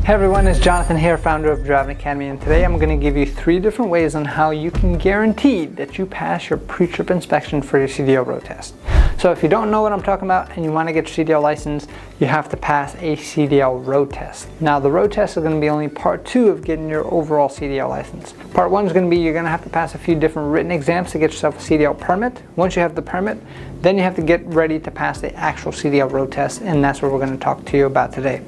Hey everyone, it's Jonathan here, founder of Driving Academy, and today I'm going to give you 3 different ways on how you can guarantee that you pass your pre-trip inspection for your CDL road test. So if you don't know what I'm talking about and you want to get your CDL license, you have to pass a CDL road test. Now the road test is going to be only part 2 of getting your overall CDL license. Part 1 is going to be you're going to have to pass a few different written exams to get yourself a CDL permit. Once you have the permit, then you have to get ready to pass the actual CDL road test, and that's what we're going to talk to you about today.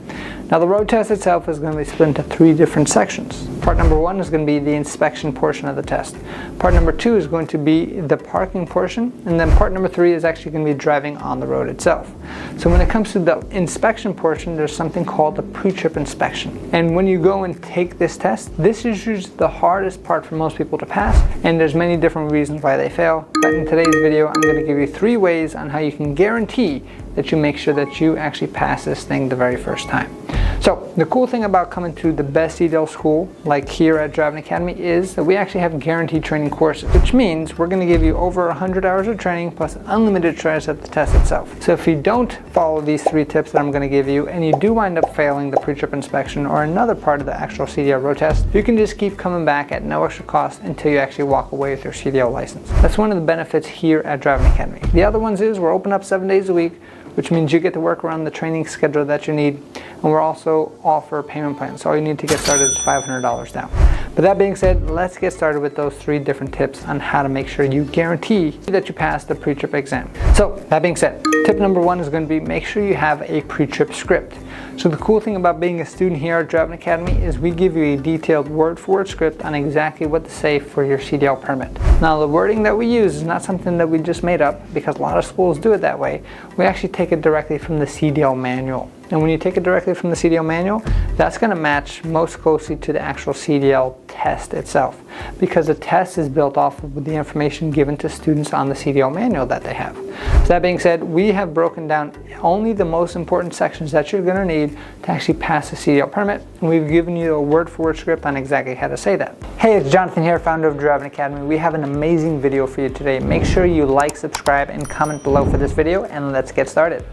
Now the road test itself is going to be split into 3 different sections. Part number 1 is going to be the inspection portion of the test. Part number 2 is going to be the parking portion, and then part number 3 is actually going to be driving on the road itself. So when it comes to the inspection portion, there's something called the pre-trip inspection. And when you go and take this test, this is usually the hardest part for most people to pass, and there's many different reasons why they fail. But in today's video, I'm going to give you 3 ways on how you can guarantee that you make sure that you actually pass this thing the very first time. So the cool thing about coming to the best CDL school like here at Driving Academy is that we actually have guaranteed training courses, which means we're going to give you over 100 hours of training plus unlimited tries at the test itself. So if you don't follow these 3 tips that I'm going to give you and you do wind up failing the pre-trip inspection or another part of the actual CDL road test, you can just keep coming back at no extra cost until you actually walk away with your CDL license. That's one of the benefits here at Driving Academy. The other ones is we're open up 7 days a week, which means you get to work around the training schedule that you need, and we're also offer payment plans. So all you need to get started is $500 down. But that being said, let's get started with those 3 different tips on how to make sure you guarantee that you pass the pre-trip exam. So that being said, tip number 1 is going to be make sure you have a pre-trip script. So the cool thing about being a student here at Driving Academy is we give you a detailed word-for-word script on exactly what to say for your CDL permit. Now the wording that we use is not something that we just made up, because a lot of schools do it that way. We actually take it directly from the CDL manual. And when you take it directly from the CDL manual, that's going to match most closely to the actual CDL test itself, because the test is built off of the information given to students on the CDL manual that they have. So that being said, we have broken down only the most important sections that you're going to need to actually pass the CDL permit, and we've given you a word-for-word script on exactly how to say that. Hey, it's Jonathan here, founder of Driving Academy. We have an amazing video for you today. Make sure you like, subscribe, and comment below for this video, and let's get started.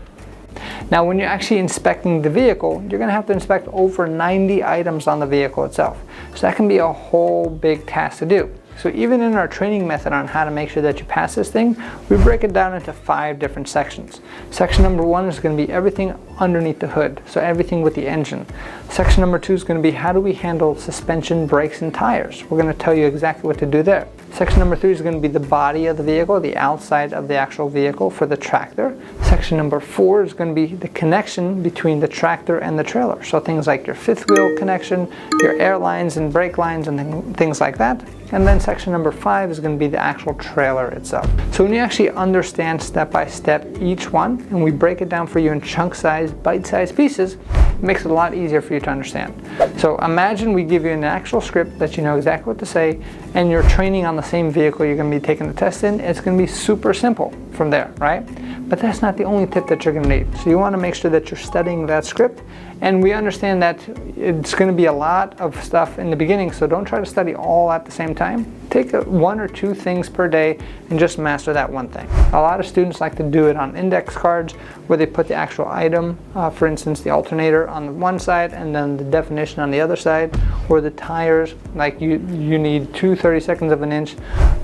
Now when you're actually inspecting the vehicle, you're going to have to inspect over 90 items on the vehicle itself. So that can be a whole big task to do. So even in our training method on how to make sure that you pass this thing, we break it down into 5 different sections. Section number 1 is going to be everything underneath the hood, so everything with the engine. Section number 2 is going to be how do we handle suspension, brakes, and tires. We're going to tell you exactly what to do there. Section number 3 is going to be the body of the vehicle, the outside of the actual vehicle for the tractor. Section number 4 is going to be the connection between the tractor and the trailer. So things like your 5th wheel connection, your air lines and brake lines, and things like that. And then section number 5 is going to be the actual trailer itself. So when you actually understand step by step each one, and we break it down for you in chunk-sized, bite-sized pieces, it makes it a lot easier for you to understand. So imagine we give you an actual script that you know exactly what to say, and you're training on the same vehicle you're going to be taking the test in. It's going to be super simple from there, right? But that's not the only tip that you're going to need. So you want to make sure that you're studying that script, and we understand that it's going to be a lot of stuff in the beginning, so don't try to study all at the same time. Take 1 or 2 things per day and just master that one thing. A lot of students like to do it on index cards where they put the actual item, for instance the alternator on one side and then the definition on the other side, or the tires, like you need 2 32nds of an inch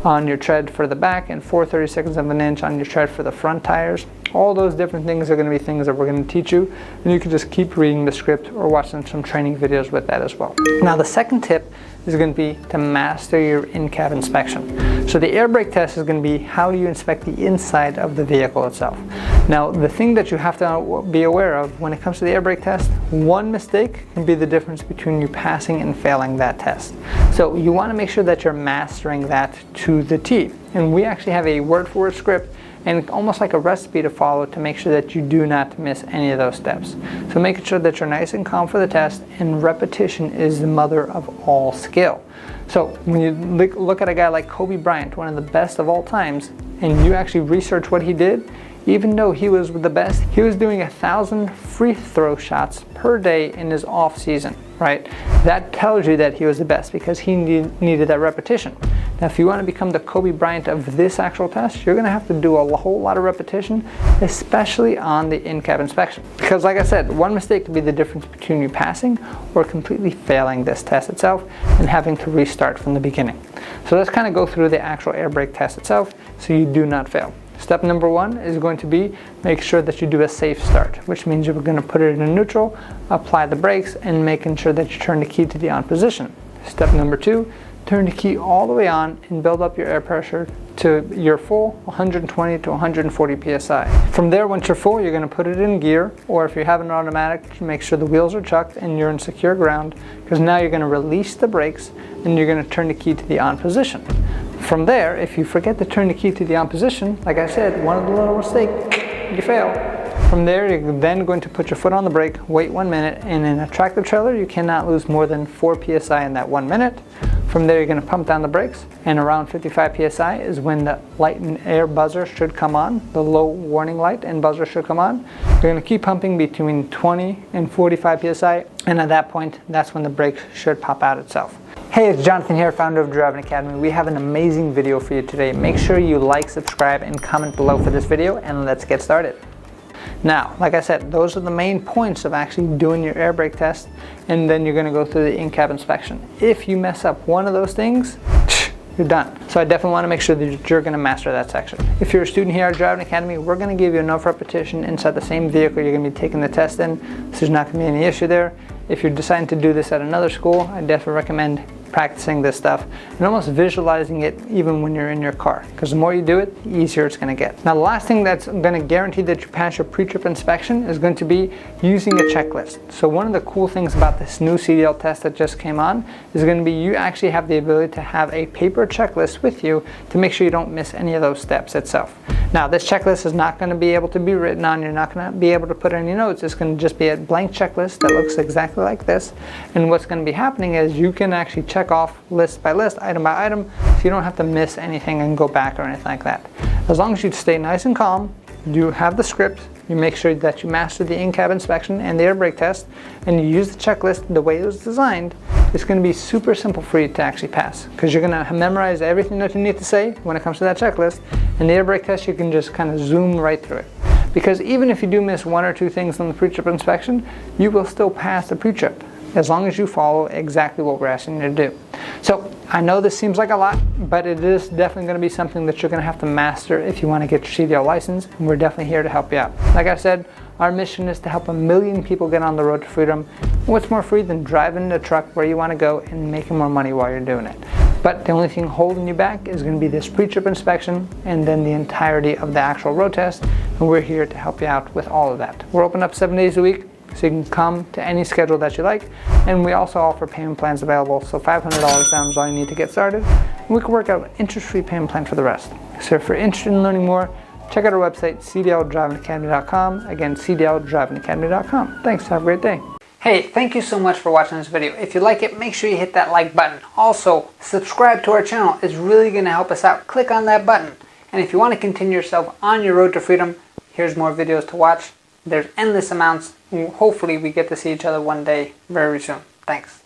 on your tread for the back and 4 32nds of an inch on your tread for the front tires. All those different things are going to be things that we're going to teach you, and you can just keep reading the script or watching some training videos with that as well. Now the second tip is going to be to master your in-cab inspection. So the air brake test is going to be how do you inspect the inside of the vehicle itself. Now the thing that you have to be aware of when it comes to the air brake test, one mistake can be the difference between you passing and failing that test. So you want to make sure that you're mastering that to the T. And we actually have a word-for-word script and almost like a recipe to follow to make sure that you do not miss any of those steps. So making sure that you're nice and calm for the test, and repetition is the mother of all skill. So when you look at a guy like Kobe Bryant, one of the best of all times, and you actually research what he did, even though he was the best, he was doing 1,000 free throw shots per day in his off season, right? That tells you that he was the best because he needed that repetition. Now, if you want to become the Kobe Bryant of this actual test, you're going to have to do a whole lot of repetition, especially on the in-cab inspection. Because like I said, one mistake could be the difference between you passing or completely failing this test itself and having to restart from the beginning. So let's kind of go through the actual air brake test itself so you do not fail. Step number one is going to be make sure that you do a safe start, which means you're going to put it in neutral, apply the brakes, and making sure that you turn the key to the on position. Step number two, turn the key all the way on and build up your air pressure to your full 120 to 140 psi. From there, once you're full, you're going to put it in gear, or if you have an automatic, make sure the wheels are chucked and you're in secure ground, because now you're going to release the brakes and you're going to turn the key to the on position. From there, if you forget to turn the key to the on position, like I said, one of the little mistakes, you fail. From there, you're then going to put your foot on the brake, wait 1 minute, and in a tractor trailer, you cannot lose more than 4 psi in that 1 minute. From there, you're going to pump down the brakes, and around 55 psi is when the light and air buzzer should come on, the low warning light and buzzer should come on. You're going to keep pumping between 20 and 45 psi, and at that point, that's when the brakes should pop out itself. Hey, it's Jonathan here, founder of Driving Academy. We have an amazing video for you today. Make sure you like, subscribe, and comment below for this video, and let's get started. Now, like I said, those are the main points of actually doing your air brake test, and then you're going to go through the in-cab inspection. If you mess up one of those things, you're done. So I definitely want to make sure that you're going to master that section. If you're a student here at Driving Academy, we're going to give you enough repetition inside the same vehicle you're going to be taking the test in, so there's not going to be any issue there. If you're deciding to do this at another school, I definitely recommend practicing this stuff and almost visualizing it even when you're in your car, because the more you do it, the easier it's going to get. Now, the last thing that's going to guarantee that you pass your pre-trip inspection is going to be using a checklist. So one of the cool things about this new CDL test that just came on is going to be you actually have the ability to have a paper checklist with you to make sure you don't miss any of those steps itself. Now, this checklist is not going to be able to be written on. You're not going to be able to put any notes. It's going to just be a blank checklist that looks exactly like this. And what's going to be happening is you can actually check off list by list, item by item, so you don't have to miss anything and go back or anything like that. As long as you stay nice and calm, you have the script, you make sure that you master the in-cab inspection and the air brake test, and you use the checklist the way it was designed, it's going to be super simple for you to actually pass, because you're going to memorize everything that you need to say when it comes to that checklist, and the air brake test you can just kind of zoom right through it. Because even if you do miss one or two things on the pre-trip inspection, you will still pass the pre-trip, as long as you follow exactly what we're asking you to do. So I know this seems like a lot, but it is definitely going to be something that you're going to have to master if you want to get your CDL license, and we're definitely here to help you out. Like I said, our mission is to help 1 million people get on the road to freedom. What's more free than driving the truck where you want to go and making more money while you're doing it? But the only thing holding you back is going to be this pre-trip inspection and then the entirety of the actual road test, and we're here to help you out with all of that. We're open up 7 days a week, so you can come to any schedule that you like, and we also offer payment plans available, so $500 down is all you need to get started, and we can work out an interest-free payment plan for the rest. So if you're interested in learning more, check out our website, cdldrivingacademy.com. Again, cdldrivingacademy.com. Thanks, have a great day. Hey, thank you so much for watching this video. If you like it, make sure you hit that like button. Also, subscribe to our channel. It's really going to help us out. Click on that button. And if you want to continue yourself on your road to freedom, here's more videos to watch. There's endless amounts. Hopefully we get to see each other one day very soon. Thanks.